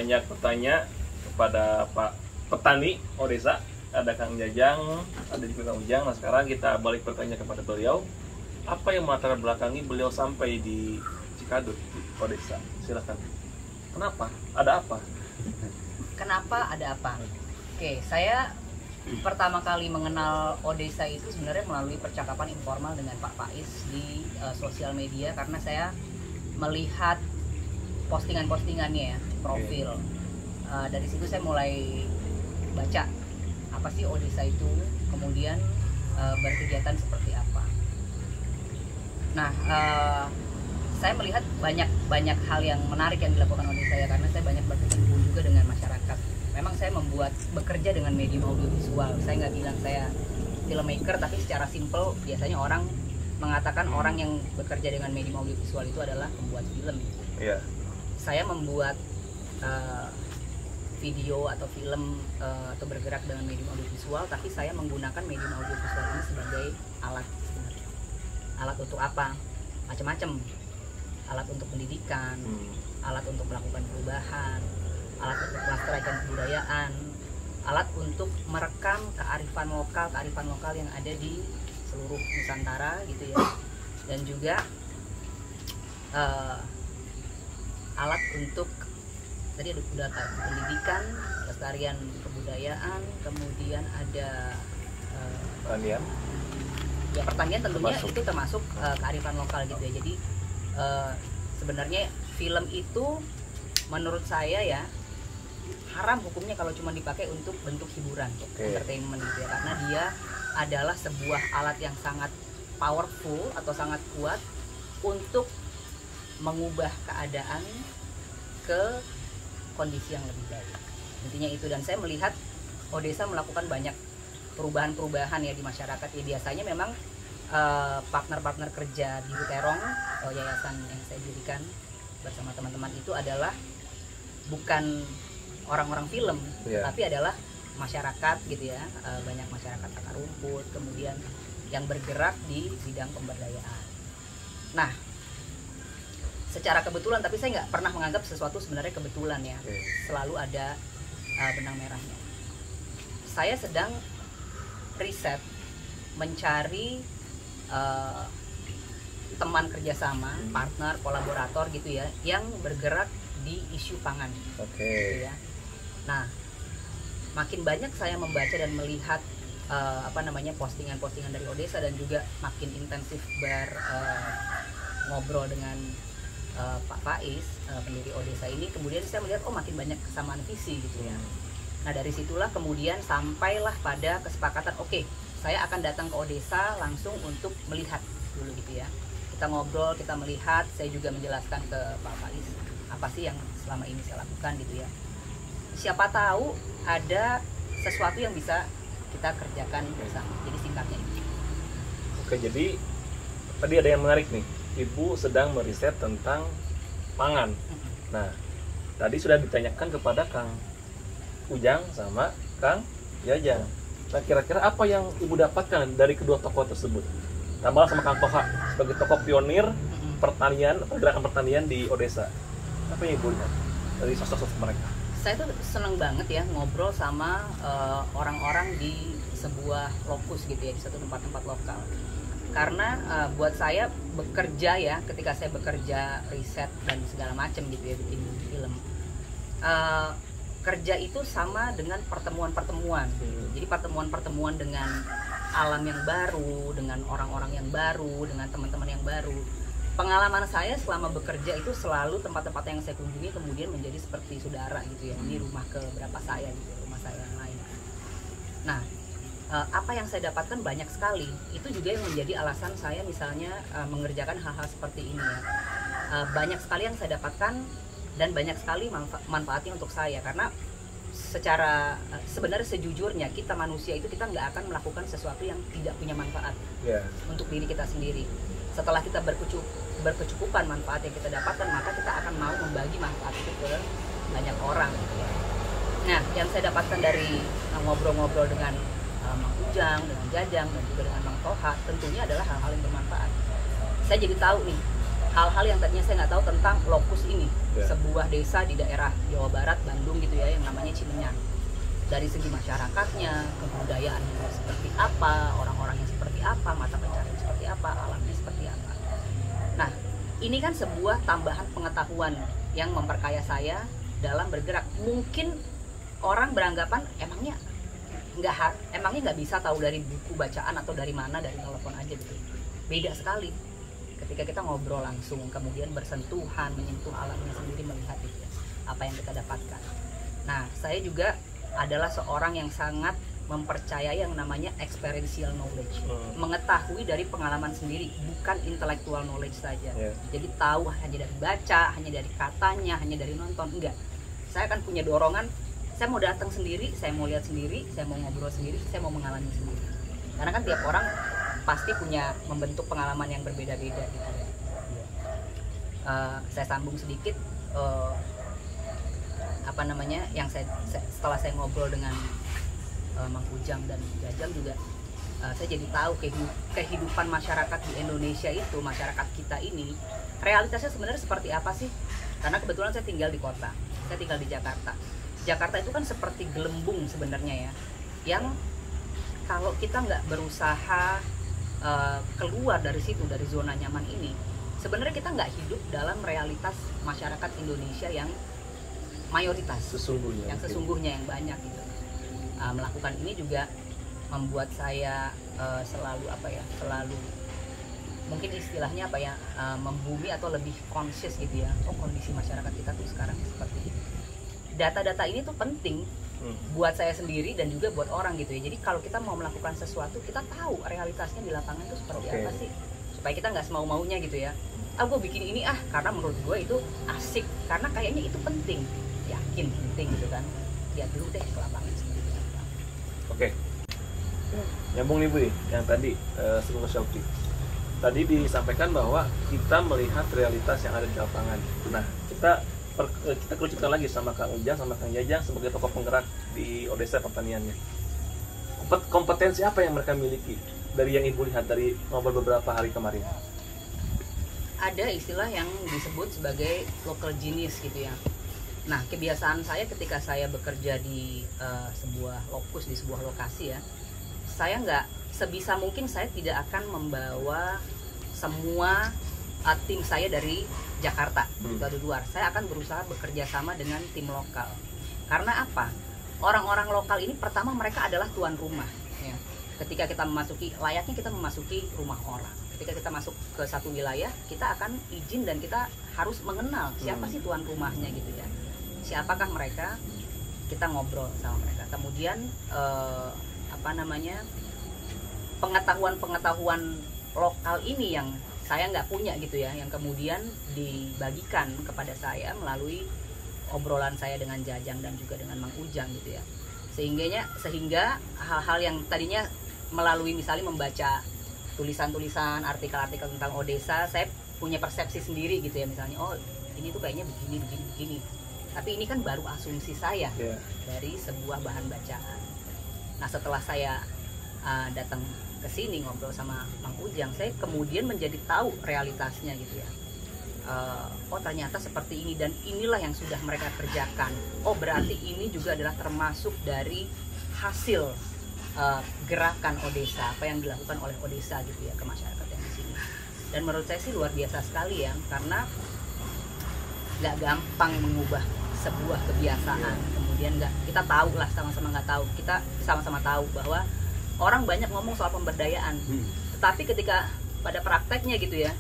banyak bertanya kepada Pak Petani Odesa. Ada Kang Jajang, ada juga Kang Ujang. Nah sekarang kita balik bertanya kepada beliau, apa yang melatar belakangi beliau sampai di Cikadut, di Odesa? Silakan. Kenapa? Ada apa? Kenapa? Ada apa? Oke, saya pertama kali mengenal Odesa itu sebenarnya melalui percakapan informal dengan Pak Faiz di sosial media, karena saya melihat postingan-postingannya ya, profil. Dari situ saya mulai baca apa sih Odesa itu, kemudian berkegiatan seperti apa. Nah, saya melihat banyak hal yang menarik yang dilakukan Odesa ya, karena saya banyak berkecimpung juga dengan masyarakat. Memang saya bekerja dengan medium audiovisual. Saya nggak bilang saya filmmaker, tapi secara simple biasanya orang mengatakan orang yang bekerja dengan medium audiovisual itu adalah pembuat film. Iya. Saya membuat video atau film atau bergerak dengan medium audiovisual, tapi saya menggunakan medium audiovisual ini sebagai alat sebenarnya. Alat untuk apa? Macam-macam. Alat untuk pendidikan, alat untuk melakukan perubahan, alat untuk melestarikan kebudayaan, alat untuk merekam kearifan lokal yang ada di seluruh Nusantara gitu ya. Dan juga alat untuk tadi udah pendidikan, pelestarian kebudayaan, kemudian ada Pertanian. Ya pertanian tentunya Termasuk. itu termasuk kearifan lokal gitu ya. Jadi sebenarnya film itu menurut saya ya haram hukumnya kalau cuma dipakai untuk bentuk hiburan, entertainment gitu ya, karena dia adalah sebuah alat yang sangat powerful atau sangat kuat untuk mengubah keadaan ke kondisi yang lebih baik. Intinya itu, dan saya melihat Odesa melakukan banyak perubahan-perubahan ya di masyarakat ya. Biasanya memang partner-partner kerja di Terong, yayasan yang saya dirikan bersama teman-teman itu adalah bukan orang-orang film, tapi adalah masyarakat gitu ya. Banyak masyarakat akar rumput, kemudian yang bergerak di bidang pemberdayaan. Nah, secara kebetulan, tapi saya nggak pernah menganggap sesuatu sebenarnya kebetulan ya. Selalu ada benang merahnya. Saya sedang riset mencari teman kerjasama, partner, kolaborator gitu ya, yang bergerak di isu pangan. Gitu ya. Nah, makin banyak saya membaca dan melihat postingan-postingan dari Odesa, dan juga makin intensif ngobrol dengan Pak Faiz, pendiri Odesa ini, kemudian saya melihat makin banyak kesamaan visi gitu ya. Nah dari situlah kemudian sampailah pada kesepakatan, oke, saya akan datang ke Odesa langsung untuk melihat dulu gitu ya. Kita ngobrol, kita melihat, saya juga menjelaskan ke Pak Faiz apa sih yang selama ini saya lakukan gitu ya. Siapa tahu ada sesuatu yang bisa kita kerjakan bersama. Jadi singkatnya itu. Oke, jadi tadi ada yang menarik nih. Ibu sedang meriset tentang pangan. Nah, tadi sudah ditanyakan kepada Kang Ujang sama Kang Jajang. Nah, kira-kira apa yang Ibu dapatkan dari kedua tokoh tersebut? Tambah sama Kang Toha sebagai tokoh pionir pertanian, pergerakan pertanian di Odesa. Apa yang Ibu lihat dari sosok-sosok mereka? Saya tuh seneng banget ya ngobrol sama orang-orang di sebuah lokus gitu ya, di satu tempat-tempat lokal. Karena buat saya bekerja ya, ketika saya bekerja riset dan segala macam gitu ya, bikin film, kerja itu sama dengan pertemuan-pertemuan. Jadi pertemuan-pertemuan dengan alam yang baru, dengan orang-orang yang baru, dengan teman-teman yang baru. Pengalaman saya selama bekerja itu selalu tempat-tempat yang saya kunjungi kemudian menjadi seperti saudara gitu ya. Ini rumah ke berapa saya gitu, rumah saya yang lain. Nah, apa yang saya dapatkan banyak sekali. Itu juga yang menjadi alasan saya misalnya mengerjakan hal-hal seperti ini ya. Banyak sekali yang saya dapatkan dan banyak sekali manfaatnya untuk saya, karena secara sebenarnya sejujurnya kita manusia itu kita nggak akan melakukan sesuatu yang tidak punya manfaat untuk diri kita sendiri. Setelah kita berkecukupan manfaat yang kita dapatkan, maka kita akan mau membagi manfaat itu ke banyak orang. Nah, yang saya dapatkan dari ngobrol-ngobrol dengan Mang Ujang, dengan Jajang, dan juga dengan Mang Toha, tentunya adalah hal-hal yang bermanfaat. Saya jadi tahu nih, hal-hal yang tadinya saya nggak tahu tentang lokus ini, Ya. sebuah desa di daerah Jawa Barat, Bandung gitu ya, yang namanya Cimenyan. Dari segi masyarakatnya, kebudayaannya seperti apa, orang-orangnya seperti apa, mata pencarian seperti apa, alamnya seperti apa. Nah, ini kan sebuah tambahan pengetahuan yang memperkaya saya dalam bergerak. Mungkin orang beranggapan emangnya nggak bisa tahu dari buku bacaan atau dari mana, dari telepon aja gitu. Beda sekali ketika kita ngobrol langsung, kemudian bersentuhan, menyentuh alamnya sendiri, melihat itu apa yang kita dapatkan. Nah, saya juga adalah seorang yang sangat mempercayai yang namanya experiential knowledge, mengetahui dari pengalaman sendiri, bukan intellectual knowledge saja. Jadi tahu hanya dari baca, hanya dari katanya, hanya dari nonton, enggak. Saya akan punya dorongan, saya mau datang sendiri, saya mau lihat sendiri, saya mau ngobrol sendiri, saya mau mengalami sendiri. Karena kan tiap orang pasti punya membentuk pengalaman yang berbeda-beda gitu ya. Saya sambung sedikit, apa namanya, yang setelah saya ngobrol dengan Mang Ujang dan Jajang juga, saya jadi tahu kehidupan masyarakat di Indonesia itu, masyarakat kita ini realitasnya sebenarnya seperti apa sih. Karena kebetulan saya tinggal di kota, saya tinggal di Jakarta. Jakarta itu kan seperti gelembung sebenarnya ya, yang kalau kita nggak berusaha keluar dari situ, dari zona nyaman ini, sebenarnya kita nggak hidup dalam realitas masyarakat Indonesia yang mayoritas, sesungguhnya yang banyak gitu. Melakukan ini juga membuat saya selalu mungkin istilahnya membumi atau lebih conscious gitu ya. Oh, kondisi masyarakat kita tuh sekarang seperti ini. Data-data ini tuh penting buat saya sendiri dan juga buat orang gitu ya. Jadi kalau kita mau melakukan sesuatu, kita tahu realitasnya di lapangan itu seperti apa sih, supaya kita nggak semau-maunya gitu ya. Gue bikin ini karena menurut gue itu asik, karena kayaknya itu penting, yakin penting gitu kan. Lihat dulu deh ke lapangan seperti apa. Oke. Nyambung nih Bu, yang tadi sebelum ke Shopee. Tadi disampaikan bahwa kita melihat realitas yang ada di lapangan. Nah, kita kerucutkan lagi sama Kang Ujang sama Kang Jajang sebagai tokoh penggerak di Odesa pertaniannya. Kompetensi apa yang mereka miliki dari yang Ibu lihat dari ngobrol beberapa hari kemarin? Ada istilah yang disebut sebagai local genius gitu ya. Nah, kebiasaan saya ketika saya bekerja di sebuah lokus, di sebuah lokasi ya, saya nggak sebisa mungkin saya tidak akan membawa semua tim saya dari Jakarta dari luar. Saya akan berusaha bekerja sama dengan tim lokal. Karena apa? Orang-orang lokal ini pertama mereka adalah tuan rumah ya. Ketika kita layaknya kita memasuki rumah orang. Ketika kita masuk ke satu wilayah, kita akan izin dan kita harus mengenal siapa sih tuan rumahnya gitu ya. Siapakah mereka? Kita ngobrol sama mereka. Kemudian pengetahuan lokal ini yang saya nggak punya gitu ya, yang kemudian dibagikan kepada saya melalui obrolan saya dengan Jajang dan juga dengan Mang Ujang gitu ya. Sehingga hal-hal yang tadinya melalui misalnya membaca tulisan-tulisan, artikel-artikel tentang Odesa, saya punya persepsi sendiri gitu ya, misalnya oh ini tuh kayaknya begini. Tapi ini kan baru asumsi saya dari sebuah bahan bacaan. Nah, setelah saya datang ke sini ngobrol sama Mang Ujang, saya kemudian menjadi tahu realitasnya gitu ya. Oh, ternyata seperti ini dan inilah yang sudah mereka kerjakan. Oh, berarti ini juga adalah termasuk dari hasil gerakan Odesa, apa yang dilakukan oleh Odesa gitu ya ke masyarakat yang di sini. Dan menurut saya sih luar biasa sekali ya, karena nggak gampang mengubah sebuah kebiasaan. Kemudian kita tahu lah, sama-sama nggak tahu, kita sama-sama tahu bahwa orang banyak ngomong soal pemberdayaan, tetapi ketika pada prakteknya gitu ya,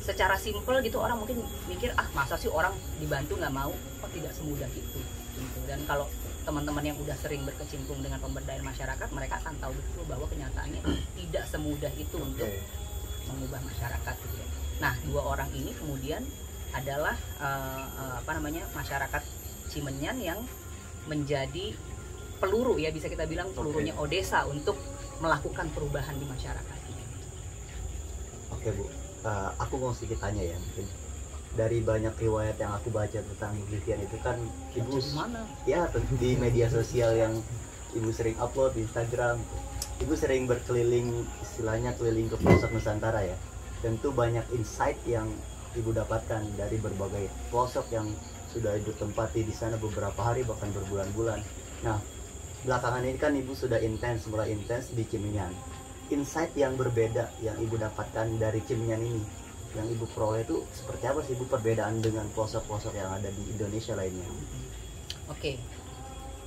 secara simpel gitu orang mungkin mikir masa sih orang dibantu nggak mau. Oh, tidak semudah itu gitu. Dan kalau teman-teman yang udah sering berkecimpung dengan pemberdayaan masyarakat, mereka akan tahu betul bahwa kenyataannya tidak semudah itu untuk mengubah masyarakat gitu ya. Nah, dua orang ini kemudian adalah masyarakat Cimenyan yang menjadi peluru ya, bisa kita bilang pelurunya Odesa untuk melakukan perubahan di masyarakat ini. Oke Bu, aku mau sedikit tanya ya, mungkin dari banyak riwayat yang aku baca tentang Vivian itu kan Ibu ya di media sosial yang Ibu sering upload di Instagram, Ibu sering berkeliling, istilahnya keliling ke pelosok Nusantara ya. tentu banyak insight yang ibu dapatkan dari berbagai pelosok yang sudah ibu tempati di sana beberapa hari bahkan berbulan-bulan. Nah, belakangan ini kan ibu sudah mulai intens di Cimenyan. Insight yang berbeda yang ibu dapatkan dari Cimenyan ini, yang ibu peroleh itu seperti apa sih ibu, perbedaan dengan pelosok-pelosok yang ada di Indonesia lainnya? Oke,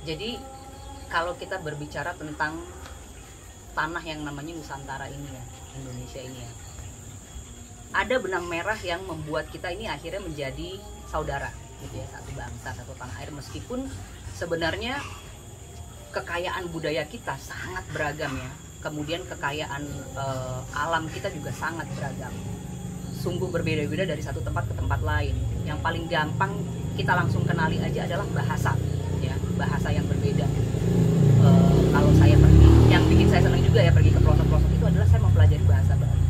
jadi kalau kita berbicara tentang tanah yang namanya Nusantara ini ya, Indonesia ini ya, ada benang merah yang membuat kita ini akhirnya menjadi saudara gitu ya, satu bangsa, satu tanah air, meskipun sebenarnya kekayaan budaya kita sangat beragam ya, kemudian kekayaan alam kita juga sangat beragam, sungguh berbeda-beda dari satu tempat ke tempat lain. Yang paling gampang kita langsung kenali aja adalah bahasa ya, bahasa yang berbeda. Kalau saya pergi, yang bikin saya senang juga ya pergi ke pelosok-pelosok itu adalah saya mempelajari bahasa baru,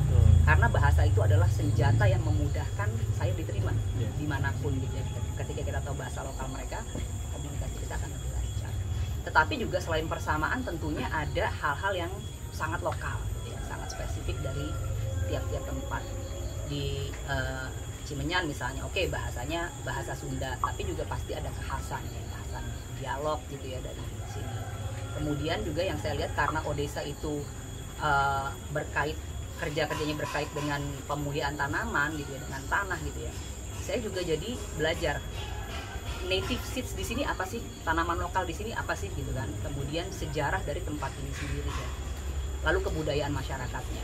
karena bahasa itu adalah senjata yang memudahkan saya diterima dimanapun gitu ya. Ketika kita tahu bahasa lokal mereka, komunikasi kita akan lebih lancar. Tetapi juga selain persamaan, tentunya ada hal-hal yang sangat lokal gitu ya, sangat spesifik dari tiap-tiap tempat. Di Cimenyan misalnya, oke, bahasanya bahasa Sunda, tapi juga pasti ada kekhasannya, kekhasan dialog gitu ya dari sini. Kemudian juga yang saya lihat, karena Odesa itu kerjanya berkait dengan pemulihan tanaman gitu ya, dengan tanah gitu ya, saya juga jadi belajar native seeds di sini apa sih, tanaman lokal di sini apa sih gitu kan. Kemudian sejarah dari tempat ini sendiri ya, lalu kebudayaan masyarakatnya,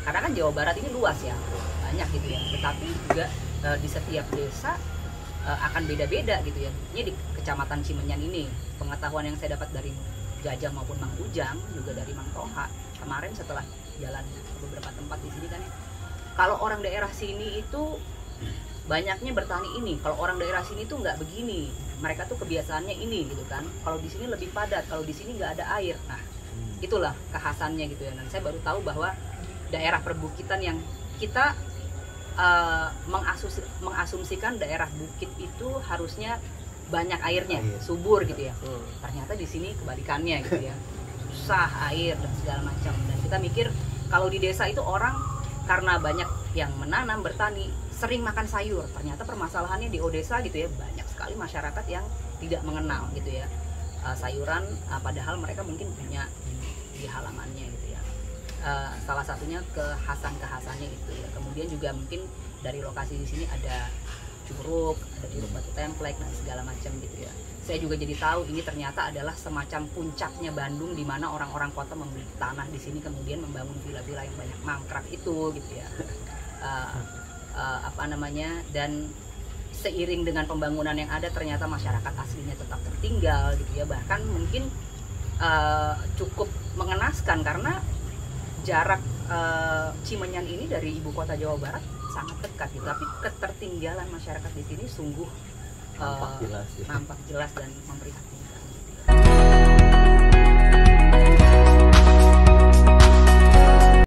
karena kan Jawa Barat ini luas ya, banyak gitu ya, tetapi juga di setiap desa akan beda-beda gitu ya. Ini di Kecamatan Cimenyan ini, pengetahuan yang saya dapat dari Jajah maupun Mang Ujang, juga dari Mang Toha kemarin setelah jalan ke beberapa tempat di sini kan ya, kalau orang daerah sini itu banyaknya bertani ini, kalau orang daerah sini tuh nggak begini, mereka tuh kebiasaannya ini gitu kan, kalau di sini lebih padat, kalau di sini nggak ada air. Nah, itulah kekhasannya gitu ya. Dan saya baru tahu bahwa daerah perbukitan yang kita mengasumsikan daerah bukit itu harusnya banyak airnya, subur gitu ya. Ternyata di sini kebalikannya gitu ya, susah air dan segala macam. Dan kita mikir kalau di desa itu orang karena banyak yang menanam, bertani, sering makan sayur. Ternyata permasalahannya di Odesa gitu ya, banyak sekali masyarakat yang tidak mengenal gitu ya sayuran, padahal mereka mungkin punya di halamannya gitu ya. Salah satunya kekhasannya itu ya. Kemudian juga mungkin dari lokasi di sini ada curug batu templek dan segala macam gitu ya. Saya juga jadi tahu ini ternyata adalah semacam puncaknya Bandung, di mana orang-orang kota membeli tanah di sini kemudian membangun villa-villa yang banyak mangkrak itu gitu ya. Dan seiring dengan pembangunan yang ada, ternyata masyarakat aslinya tetap tertinggal gitu ya. Bahkan mungkin cukup mengenaskan karena jarak Cimenyan ini dari ibu kota Jawa Barat sangat dekat gitu, tapi ketertinggalan masyarakat di sini sungguh nampak jelas dan memprihatinkan.